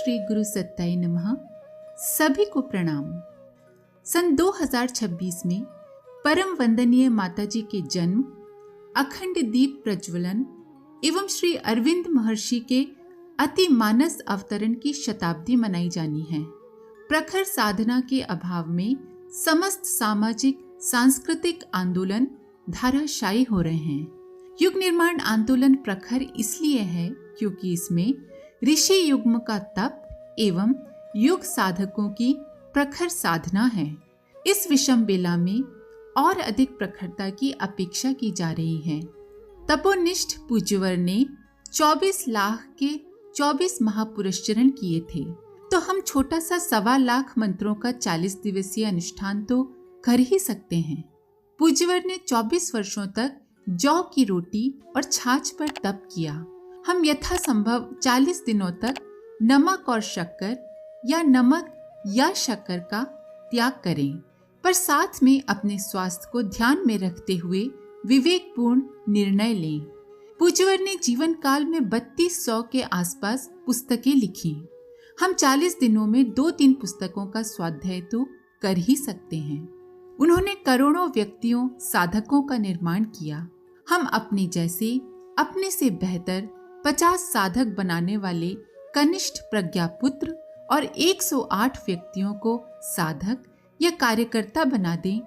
श्री गुरु सत्ताई नमः। सभी को प्रणाम। सन 2026 में परम वंदनीय माताजी के जन्म, अखंड दीप प्रज्वलन एवं श्री अरविंद महर्षि के अति मानस अवतरण की शताब्दी मनाई जानी है। प्रखर साधना के अभाव में समस्त सामाजिक सांस्कृतिक आंदोलन धाराशायी हो रहे हैं। युग निर्माण आंदोलन प्रखर इसलिए है क्योंकि इसमें ऋषि युग्म का तप एवं युग साधकों की प्रखर साधना है। इस विषम बेला में और अधिक प्रखरता की अपेक्षा की जा रही है। तपोनिष्ठ पूज्यवर ने 24 लाख के 24 महापुरस्चरण किए थे, तो हम छोटा सा 1.25 लाख मंत्रों का 40 दिवसीय अनुष्ठान तो कर ही सकते हैं। पूज्यवर ने 24 वर्षों तक जौ की रोटी और छाछ पर तप किया। हम यथासंभव 40 दिनों तक नमक और शक्कर या नमक या शक्कर का त्याग करें, पर साथ में अपने स्वास्थ्य को ध्यान में रखते हुए विवेकपूर्ण निर्णय लें। पूज्यवर ने जीवन काल में 3200 के आसपास पुस्तकें लिखी। हम 40 दिनों में 2-3 पुस्तकों का स्वाध्याय तो कर ही सकते हैं। उन्होंने करोड़ों व्यक्तियों साधकों का निर्माण किया। हम अपने जैसे अपने से बेहतर 50 साधक बनाने वाले कनिष्ठ प्रज्ञापुत्र और 108 व्यक्तियों को साधक या कार्यकर्ता बना दें,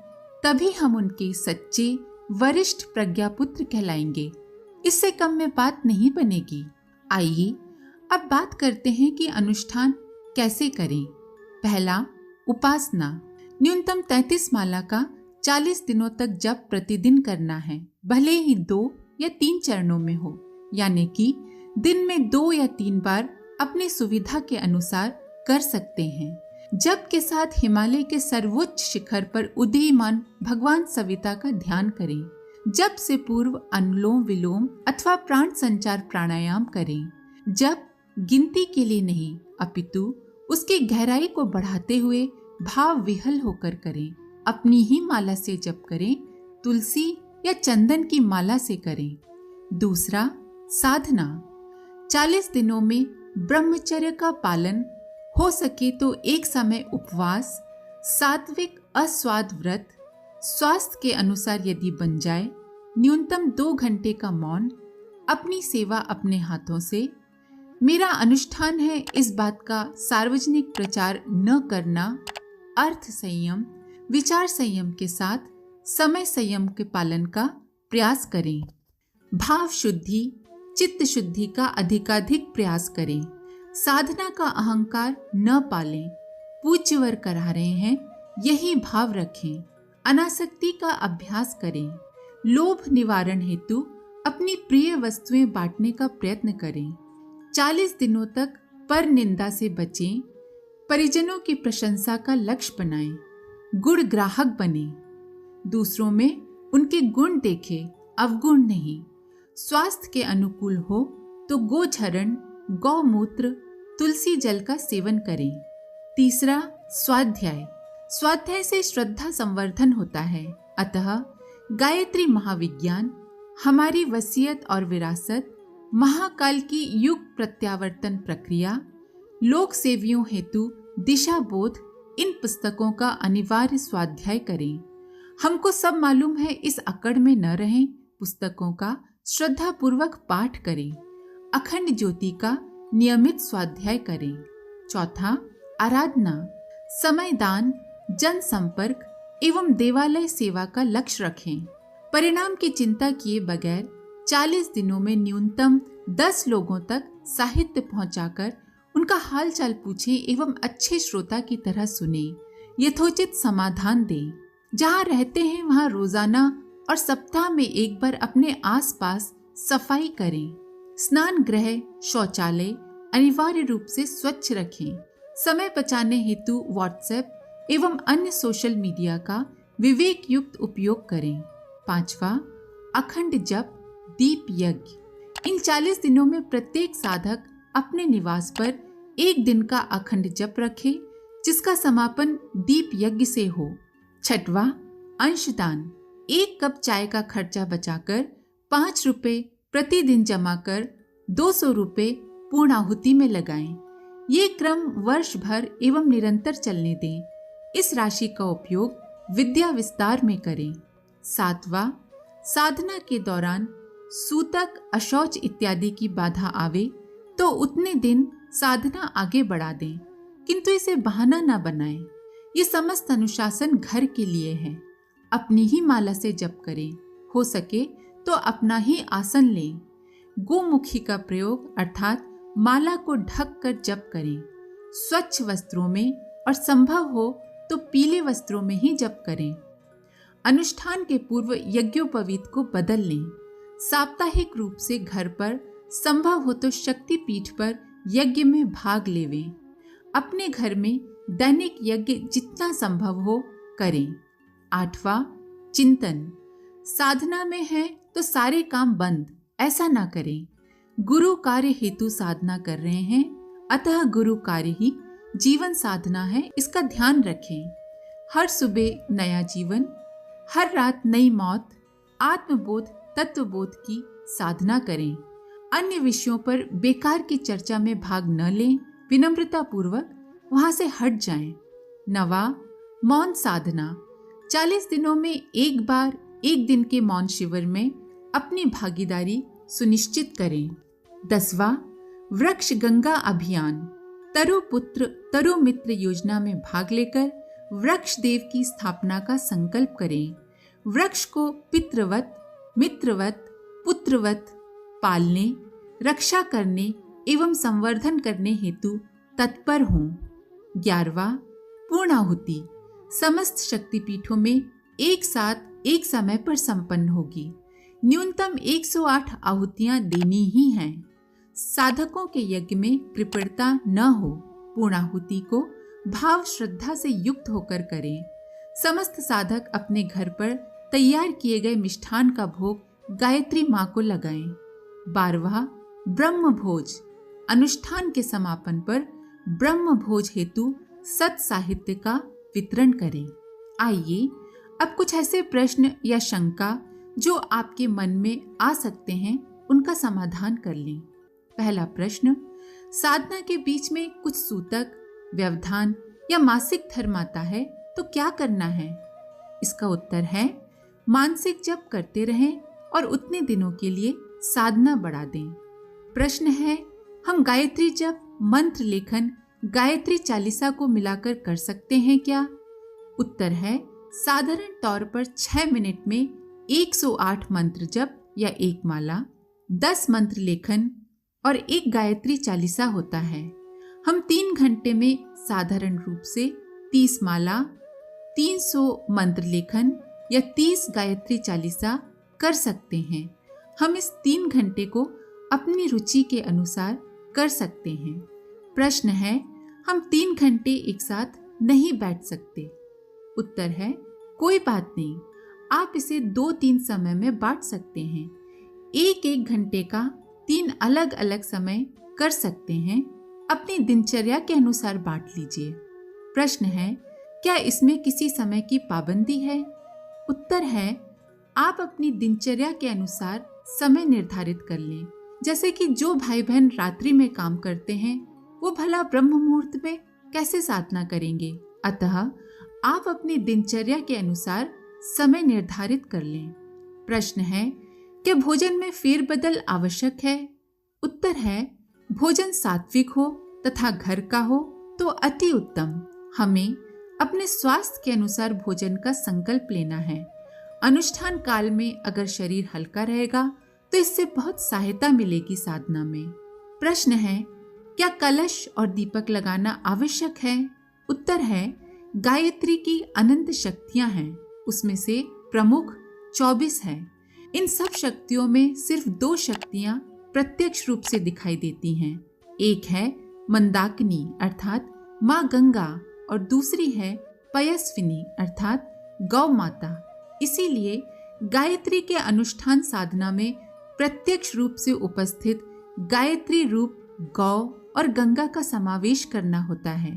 तभी हम उनके सच्चे वरिष्ठ प्रज्ञापुत्र कहलाएंगे। इससे कम में बात नहीं बनेगी। आइए अब बात करते हैं कि अनुष्ठान कैसे करें। पहला, उपासना। न्यूनतम 33 माला का 40 दिनों तक जप प्रतिदिन करना है, भले ही 2 या 3 चरणों में हो, यानी कि दिन में 2 या 3 बार अपनी सुविधा के अनुसार कर सकते हैं। जप के साथ हिमालय के सर्वोच्च शिखर पर उदीयमान भगवान सविता का ध्यान करें। जप से पूर्व अनुलोम विलोम अथवा प्राण संचार प्राणायाम करें। जप गिनती के लिए नहीं, अपितु उसकी गहराई को बढ़ाते हुए भाव विहल होकर करें। अपनी ही माला से जप करें, तुलसी या चंदन की माला से करें। दूसरा, साधना। 40 दिनों में ब्रह्मचर्य का पालन, हो सके तो एक समय उपवास, सात्विक अस्वाद व्रत, स्वास्थ्य के अनुसार यदि बन जाए, न्यूनतम 2 घंटे का मौन, अपनी सेवा अपने हाथों से। मेरा अनुष्ठान है इस बात का सार्वजनिक प्रचार न करना। अर्थ संयम, विचार संयम के साथ समय संयम के पालन का प्रयास करें। भाव शुद्धि, चित्त शुद्धि का अधिकाधिक प्रयास करें। साधना का अहंकार न पालें। पूज्यवर करा रहे हैं, यही भाव रखें। अनासक्ति का अभ्यास करें। लोभ निवारण हेतु अपनी प्रिय वस्तुएं बांटने का प्रयत्न करें। 40 दिनों तक पर निंदा से बचें। परिजनों की प्रशंसा का लक्ष्य बनाएं। गुण ग्राहक बने। दूसरों में उनके गुण देखें, अवगुण नहीं। स्वास्थ्य के अनुकूल हो तो गोचरण, गौमूत्र, तुलसी जल का सेवन करें। तीसरा, स्वाध्याय। स्वाध्याय से श्रद्धा संवर्धन होता है, अतः गायत्री महाविज्ञान, हमारी वसीयत और विरासत, महाकाल की युग प्रत्यावर्तन प्रक्रिया, लोक सेवियों हेतु दिशा बोध, इन पुस्तकों का अनिवार्य स्वाध्याय करें। हमको सब मालूम है, इस अकड़ में न रहें। पुस्तकों का श्रद्धा पूर्वक पाठ करें। अखंड ज्योति का नियमित स्वाध्याय करें। चौथा, आराधना। समय दान, जन संपर्क एवं देवालय सेवा का लक्ष्य रखें। परिणाम की चिंता किए बगैर 40 दिनों में न्यूनतम 10 लोगों तक साहित्य पहुंचाकर उनका हाल चाल पूछें एवं अच्छे श्रोता की तरह सुने। यथोचित समाधान दें। जहाँ रहते हैं वहाँ रोजाना और सप्ताह में एक बार अपने आसपास सफाई करें। स्नान गृह, शौचालय अनिवार्य रूप से स्वच्छ रखें। समय बचाने हेतु व्हाट्सएप एवं अन्य सोशल मीडिया का विवेक युक्त उपयोग करें। 5वां, अखंड जप, दीप यज्ञ। इन 40 दिनों में प्रत्येक साधक अपने निवास पर 1 दिन का अखंड जप रखे, जिसका समापन दीप यज्ञ से हो। 6वां, अंशदान। 1 कप चाय का खर्चा बचाकर 5 रुपए प्रतिदिन जमा कर 200 रुपए पूर्णाहुति में लगाएं। ये क्रम वर्ष भर एवं निरंतर चलने दें। इस राशि का उपयोग विद्या विस्तार में करें। 7वां, साधना के दौरान सूतक, अशौच इत्यादि की बाधा आवे तो उतने दिन साधना आगे बढ़ा दें, किंतु इसे बहाना न बनाएं। ये समस्त अनुशासन घर के लिए है। अपनी ही माला से जप करें, हो सके तो अपना ही आसन लें। गोमुखी का प्रयोग अर्थात माला को ढक कर जप करें। स्वच्छ वस्त्रों में और संभव हो तो पीले वस्त्रों में ही जप करें। अनुष्ठान के पूर्व यज्ञोपवीत को बदल लें। साप्ताहिक रूप से घर पर संभव हो तो शक्ति पीठ पर यज्ञ में भाग लेवें। अपने घर में दैनिक यज्ञ जितना संभव हो करें। 8वां, चिंतन। साधना में है तो सारे काम बंद, ऐसा ना करें। गुरु कार्य हेतु साधना कर रहे हैं, अतः गुरु कार्य ही जीवन साधना है, इसका ध्यान रखें। हर सुबह नया जीवन, हर रात नई मौत, आत्मबोध, तत्वबोध की साधना करें। अन्य विषयों पर बेकार की चर्चा में भाग न लें, विनम्रता पूर्वक वहां से हट जाएं। 9वां, मौन साधना। 40 दिनों में एक बार 1 दिन के मौन शिविर में अपनी भागीदारी सुनिश्चित करें। 10वां, वृक्ष गंगा अभियान। तरु पुत्र तरु मित्र योजना में भाग लेकर वृक्ष देव की स्थापना का संकल्प करें। वृक्ष को पितृवत, मित्रवत, पुत्रवत पालने, रक्षा करने एवं संवर्धन करने हेतु तत्पर हों। 11वां, पूर्णाहुति। समस्त शक्तिपीठों में एक साथ एक समय पर संपन्न होगी। न्यूनतम 108 आहुतियां देनी ही हैं। साधकों के यज्ञ में कृपणता न हो। पूर्णाहुति को भाव श्रद्धा से युक्त होकर करें। समस्त साधक अपने घर पर तैयार किए गए मिष्ठान का भोग गायत्री माँ को लगाएं। 12वां, ब्रह्म भोज। अनुष्ठान के समापन पर ब्रह्म भोज हेतु सत साहित्य का वितरण करें। आइए अब कुछ ऐसे प्रश्न या शंका जो आपके मन में आ सकते हैं उनका समाधान कर लें। पहला प्रश्न, साधना के बीच में कुछ सूतक, व्यवधान या मासिक धर्म आता है तो क्या करना है? इसका उत्तर है मानसिक जप करते रहें और उतने दिनों के लिए साधना बढ़ा दें। प्रश्न है, हम गायत्री जप, मंत्र लेखन, गायत्री चालीसा को मिलाकर कर सकते हैं क्या? उत्तर है साधारण तौर पर 6 मिनट में 108 मंत्र जप या एक माला, 10 मंत्र लेखन और एक गायत्री चालीसा होता है। हम 3 घंटे में साधारण रूप से 30 माला, 300 मंत्र लेखन या 30 गायत्री चालीसा कर सकते हैं। हम इस 3 घंटे को अपनी रुचि के अनुसार कर सकते हैं। प्रश्न है, हम 3 घंटे एक साथ नहीं बैठ सकते। उत्तर है कोई बात नहीं, आप इसे 2-3 समय में बांट सकते हैं। 1-1 घंटे का 3 अलग अलग समय कर सकते हैं। अपनी दिनचर्या के अनुसार बांट लीजिए। प्रश्न है, क्या इसमें किसी समय की पाबंदी है? उत्तर है आप अपनी दिनचर्या के अनुसार समय निर्धारित कर लें। जैसे कि जो भाई बहन रात्रि में काम करते हैं वो भला ब्रह्म मुहूर्त में कैसे साधना करेंगे? अतः आप अपनी दिनचर्या के अनुसार समय निर्धारित कर लें। प्रश्न है, क्या भोजन में फेरबदल आवश्यक है? उत्तर है भोजन सात्विक हो तथा घर का हो तो अति उत्तम। हमें अपने स्वास्थ्य के अनुसार भोजन का संकल्प लेना है। अनुष्ठान काल में अगर शरीर हल्का रहेगा तो इससे बहुत सहायता मिलेगी साधना में। प्रश्न है, क्या कलश और दीपक लगाना आवश्यक है? उत्तर है गायत्री की अनंत शक्तियां हैं, उसमें से प्रमुख 24 है। इन सब शक्तियों में सिर्फ 2 शक्तियां प्रत्यक्ष रूप से दिखाई देती हैं। एक है मंदाकिनी अर्थात माँ गंगा और दूसरी है पयस्विनी अर्थात गौ माता। इसीलिए गायत्री के अनुष्ठान साधना में प्रत्यक्ष रूप से उपस्थित गायत्री रूप गौ और गंगा का समावेश करना होता है।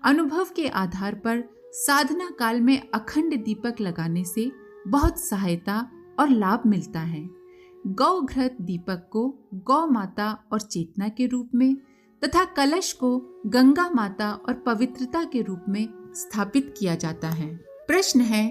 अनुभव के आधार पर साधना काल में अखंड दीपक लगाने से बहुत सहायता और लाभ मिलता है। गौ घृत दीपक को गौ माता और चेतना के रूप में तथा कलश को गंगा माता और पवित्रता के रूप में स्थापित किया जाता है। प्रश्न है,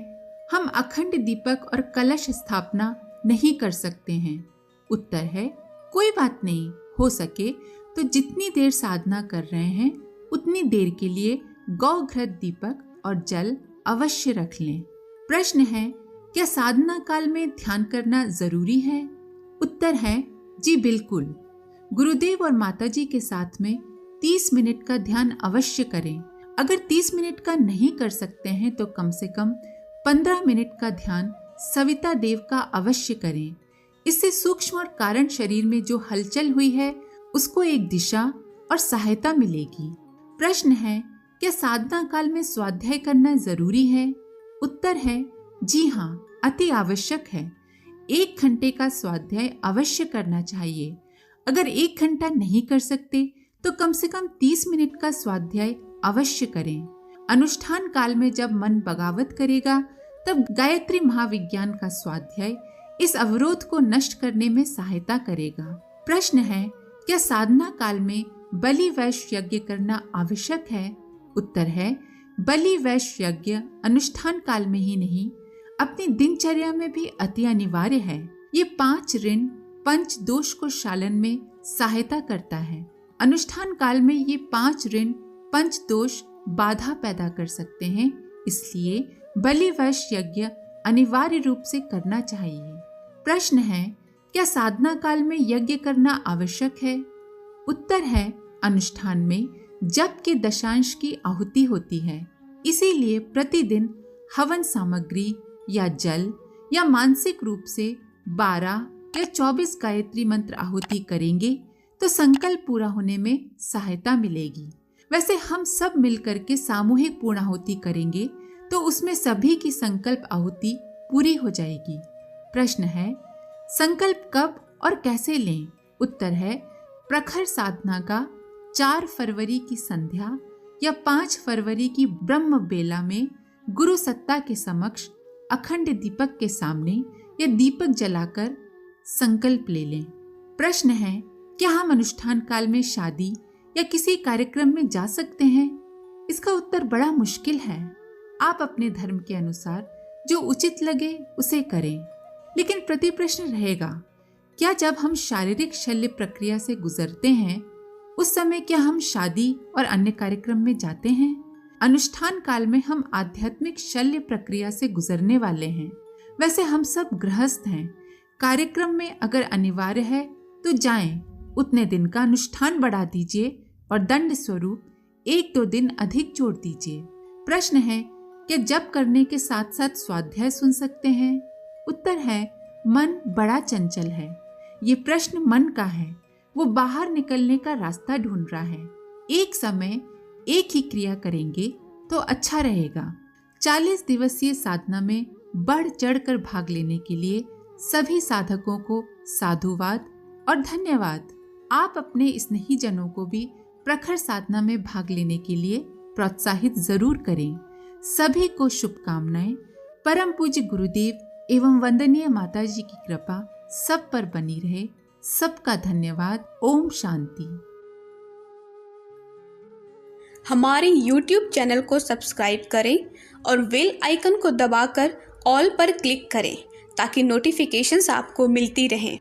हम अखंड दीपक और कलश स्थापना नहीं कर सकते हैं? उत्तर है, कोई बात नहीं, हो सके तो जितनी देर साधना कर रहे हैं उतनी देर के लिए गौघृत दीपक और जल अवश्य रख लें। प्रश्न है, क्या साधना काल में ध्यान करना जरूरी है? उत्तर है, जी बिल्कुल। गुरुदेव और माताजी के साथ में 30 मिनट का ध्यान अवश्य करें। अगर 30 मिनट का नहीं कर सकते हैं तो कम से कम 15 मिनट का ध्यान सविता देव का अवश्य करें। इससे सूक्ष्म और कारण शरीर में जो हलचल हुई है उसको एक दिशा और सहायता मिलेगी। प्रश्न है, क्या साधना काल में स्वाध्याय करना जरूरी है? उत्तर है, जी हाँ, अति आवश्यक है। 1 घंटे का स्वाध्याय अवश्य करना चाहिए। अगर 1 घंटा नहीं कर सकते तो कम से कम 30 मिनट का स्वाध्याय अवश्य करें। अनुष्ठान काल में जब मन बगावत करेगा तब गायत्री महाविज्ञान का स्वाध्याय इस अवरोध को नष्ट करने में सहायता करेगा। प्रश्न है, क्या साधना काल में बलि वैश्य यज्ञ करना आवश्यक है? उत्तर है, बलि वैश्य यज्ञ अनुष्ठान काल में ही नहीं अपनी दिनचर्या में भी अति अनिवार्य है। ये 5 ऋण पंच दोष को शालन में सहायता करता है। अनुष्ठान काल में ये 5 ऋण पंच दोष बाधा पैदा कर सकते हैं, इसलिए बलि वैश्य यज्ञ अनिवार्य रूप से करना चाहिए। प्रश्न है, क्या साधना काल में यज्ञ करना आवश्यक है? उत्तर है, अनुष्ठान में जप के दशांश की आहुति होती है, इसीलिए प्रतिदिन हवन सामग्री या जल या मानसिक रूप से 12 या 24 गायत्री मंत्र आहुति करेंगे तो संकल्प पूरा होने में सहायता मिलेगी। वैसे हम सब मिलकर के सामूहिक पूर्णाहुति करेंगे तो उसमें सभी की संकल्प आहुति पूरी हो जाएगी। प्रश्न है, संकल्प कब और कैसे लें? उत्तर है, प्रखर साधना का 4 फरवरी की संध्या या 5 फरवरी की ब्रह्म बेला में गुरु सत्ता के समक्ष अखंड दीपक के सामने या दीपक जलाकर संकल्प ले लें। प्रश्न है, क्या हम अनुष्ठान काल में शादी या किसी कार्यक्रम में जा सकते हैं? इसका उत्तर बड़ा मुश्किल है। आप अपने धर्म के अनुसार जो उचित लगे उसे करें, लेकिन प्रति प्रश्न रहेगा, क्या जब हम शारीरिक शल्य प्रक्रिया से गुजरते हैं उस समय क्या हम शादी और अन्य कार्यक्रम में जाते हैं? अनुष्ठान काल में हम आध्यात्मिक शल्य प्रक्रिया से गुजरने वाले हैं। वैसे हम सब गृहस्थ हैं। कार्यक्रम में अगर अनिवार्य है तो जाएं, उतने दिन का अनुष्ठान बढ़ा दीजिए और दंड स्वरूप 1-2 दिन अधिक जोड़ दीजिए। प्रश्न है, क्या जप करने के साथ साथ स्वाध्याय सुन सकते हैं? उत्तर है, मन बड़ा चंचल है। ये प्रश्न मन का है, वो बाहर निकलने का रास्ता ढूंढ रहा है। एक समय एक ही क्रिया करेंगे तो अच्छा रहेगा। 40 दिवसीय साधना में बढ़ चढ़कर भाग लेने के लिए सभी साधकों को साधुवाद और धन्यवाद। आप अपने स्नेही जनों को भी प्रखर साधना में भाग लेने के लिए प्रोत्साहित जरूर करें। सभी को शुभकामनाएं। परम पूज्य गुरुदेव एवं वंदनीय माताजी की कृपा सब पर बनी रहे। सबका धन्यवाद। ओम शांति। हमारे YouTube चैनल को सब्सक्राइब करें और बेल आइकन को दबाकर ऑल पर क्लिक करें ताकि नोटिफिकेशंस आपको मिलती रहें।